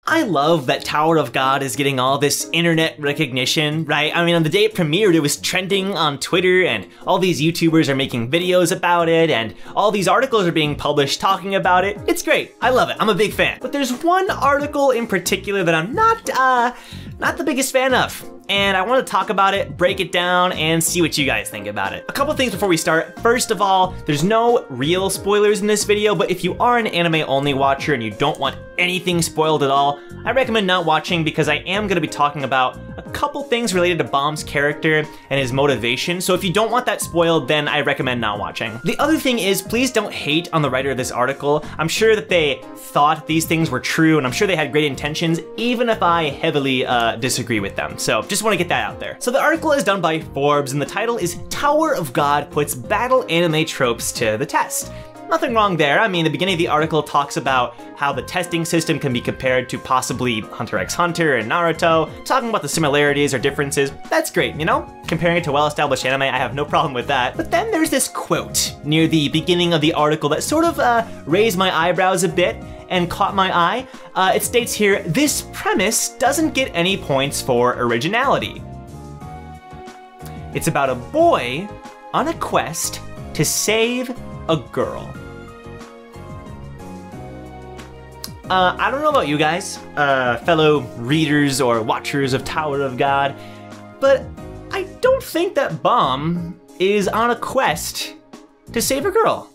I love that Tower of God is getting all this internet recognition, right? I mean, on the day it premiered, it was trending on Twitter, and all these YouTubers are making videos about it, and all these articles are being published talking about it. It's great. I love it. I'm a big fan. But there's one article in particular that I'm not the biggest fan of. And I want to talk about it, break it down, and see what you guys think about it. A couple things before we start. First of all, there's no real spoilers in this video, but if you are an anime-only watcher and you don't want anything spoiled at all, I recommend not watching because I am going to be talking about a couple things related to Bomb's character and his motivation, so if you don't want that spoiled, then I recommend not watching. The other thing is, please don't hate on the writer of this article. I'm sure that they thought these things were true, and I'm sure they had great intentions, even if I heavily disagree with them. So just want to get that out there. So the article is done by Forbes, and the title is Tower of God Puts Battle Anime Tropes to the Test. Nothing wrong there. I mean, the beginning of the article talks about how the testing system can be compared to possibly Hunter x Hunter and Naruto, talking about the similarities or differences. That's great, you know? Comparing it to well-established anime, I have no problem with that. But then there's this quote near the beginning of the article that sort of raised my eyebrows a bit and caught my eye. It states here, "This premise doesn't get any points for originality. It's about a boy on a quest to save a girl." I don't know about you guys, fellow readers or watchers of Tower of God, but I don't think that Bomb is on a quest to save a girl.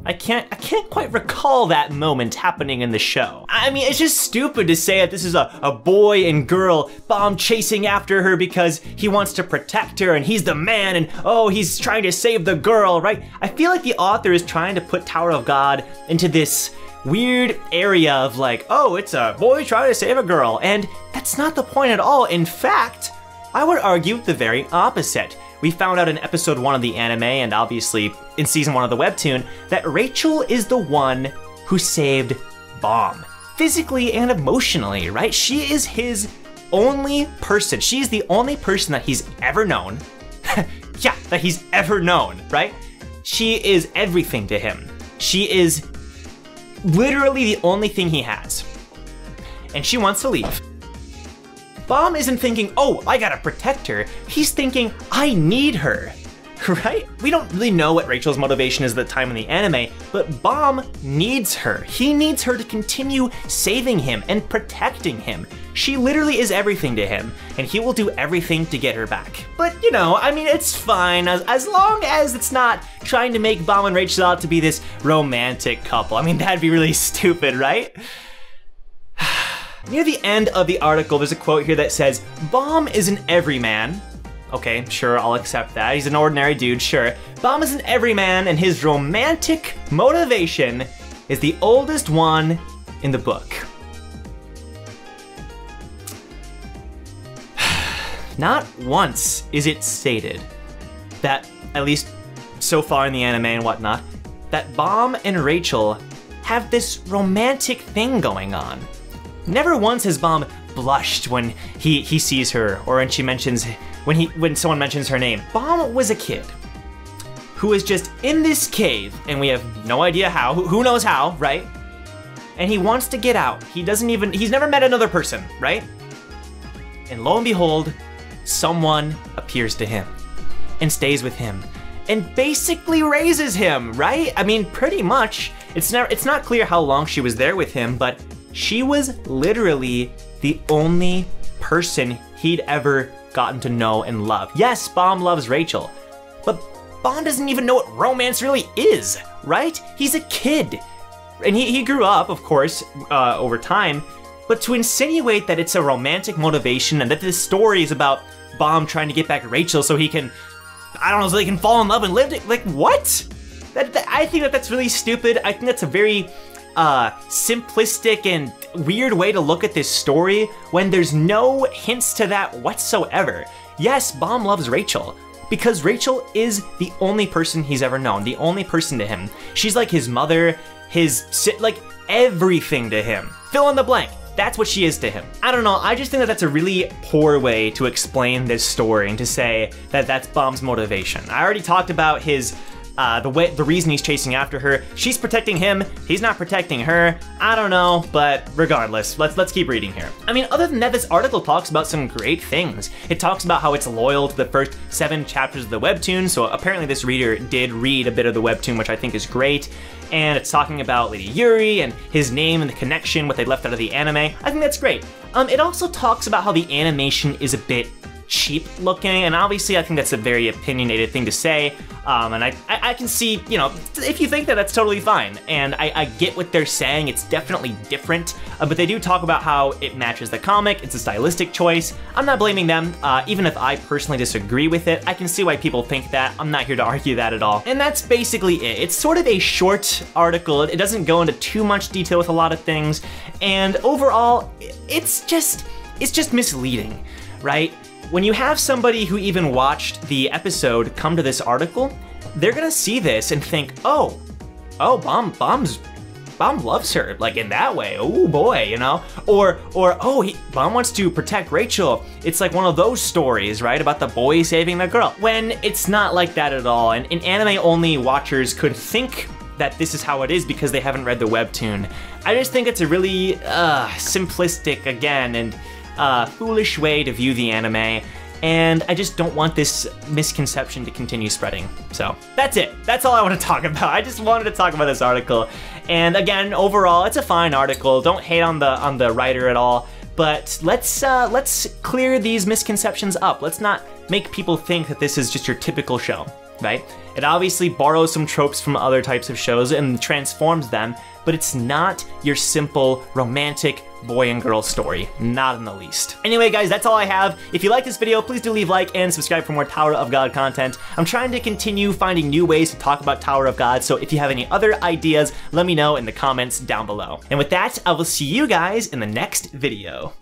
I can't quite recall that moment happening in the show. I mean, it's just stupid to say that this is a boy and girl, Bomb chasing after her because he wants to protect her and he's the man and oh, he's trying to save the girl, right? I feel like the author is trying to put Tower of God into this weird area of like, oh, it's a boy trying to save a girl, and that's not the point at all. In fact, I would argue the very opposite. We found out in episode 1 of the anime, and obviously in season 1 of the webtoon, that Rachel is the one who saved Bomb. Physically and emotionally, right? She is his only person. She is the only person that he's ever known. Yeah, that he's ever known, right? She is everything to him. She is literally the only thing he has. And she wants to leave. Bomb isn't thinking, oh, I gotta protect her. He's thinking, I need her, right? We don't really know what Rachel's motivation is at the time in the anime, but Bomb needs her. He needs her to continue saving him and protecting him. She literally is everything to him, and he will do everything to get her back. But, you know, I mean, it's fine, as long as it's not trying to make Bomb and Rachel out to be this romantic couple. I mean, that'd be really stupid, right? Near the end of the article, there's a quote here that says, "Bomb is an everyman." Okay, sure, I'll accept that. He's an ordinary dude, sure. Bomb is an everyman, and his romantic motivation is the oldest one in the book. Not once is it stated that, at least so far in the anime and whatnot, that Bomb and Rachel have this romantic thing going on. Never once has Bomb blushed when he sees her, or when she mentions, when someone mentions her name. Bomb was a kid who was just in this cave, and we have no idea how, who knows how, right? And he wants to get out. He's never met another person, right? And lo and behold, someone appears to him and stays with him and basically raises him, right? I mean, pretty much. It's not clear how long she was there with him, but she was literally the only person he'd ever gotten to know and love. Yes, Bomb loves Rachel, but Bomb doesn't even know what romance really is, right? He's a kid. And he grew up, of course, over time, but to insinuate that it's a romantic motivation and that this story is about Bomb trying to get back at Rachel so he can, I don't know, so they can fall in love and live, like what? I think that's really stupid. I think that's a very simplistic and weird way to look at this story when there's no hints to that whatsoever. Yes, Bomb loves Rachel because Rachel is the only person he's ever known, the only person to him. She's like his mother, like everything to him. Fill in the blank. That's what she is to him. I don't know, I just think that that's a really poor way to explain this story and to say that that's Bomb's motivation. I already talked about his the reason he's chasing after her. She's protecting him, he's not protecting her. I don't know, but regardless, let's keep reading here. I mean, other than that, this article talks about some great things. It talks about how it's loyal to the first 7 chapters of the webtoon, so apparently this reader did read a bit of the webtoon, which I think is great. And it's talking about Lady Yuri and his name and the connection, what they left out of the anime. I think that's great. It also talks about how the animation is a bit cheap looking, and obviously I think that's a very opinionated thing to say, and I can see, you know, if you think that, that's totally fine, and I get what they're saying. It's definitely different, but they do talk about how it matches the comic. It's a stylistic choice. I'm not blaming them, even if I personally disagree with it. I can see why people think that. I'm not here to argue that at all, and that's basically it. It's sort of a short article. It doesn't go into too much detail with a lot of things, and overall, it's just misleading, right? When you have somebody who even watched the episode come to this article, they're gonna see this and think, oh, Bomb loves her, like in that way, oh boy, you know? Or oh, Bomb wants to protect Rachel. It's like one of those stories, right, about the boy saving the girl. When it's not like that at all, and anime-only watchers could think that this is how it is because they haven't read the webtoon. I just think it's a really simplistic, again, and foolish way to view the anime, and I just don't want this misconception to continue spreading. So that's it. That's all I want to talk about. I just wanted to talk about this article, and again, overall, it's a fine article. Don't hate on the writer at all, but let's clear these misconceptions up. Let's not make people think that this is just your typical show, right? It obviously borrows some tropes from other types of shows and transforms them, but it's not your simple romantic boy and girl story, not in the least. Anyway, guys, that's all I have. If you like this video, please do leave a like and subscribe for more Tower of God content. I'm trying to continue finding new ways to talk about Tower of God, so if you have any other ideas, let me know in the comments down below. And with that, I will see you guys in the next video.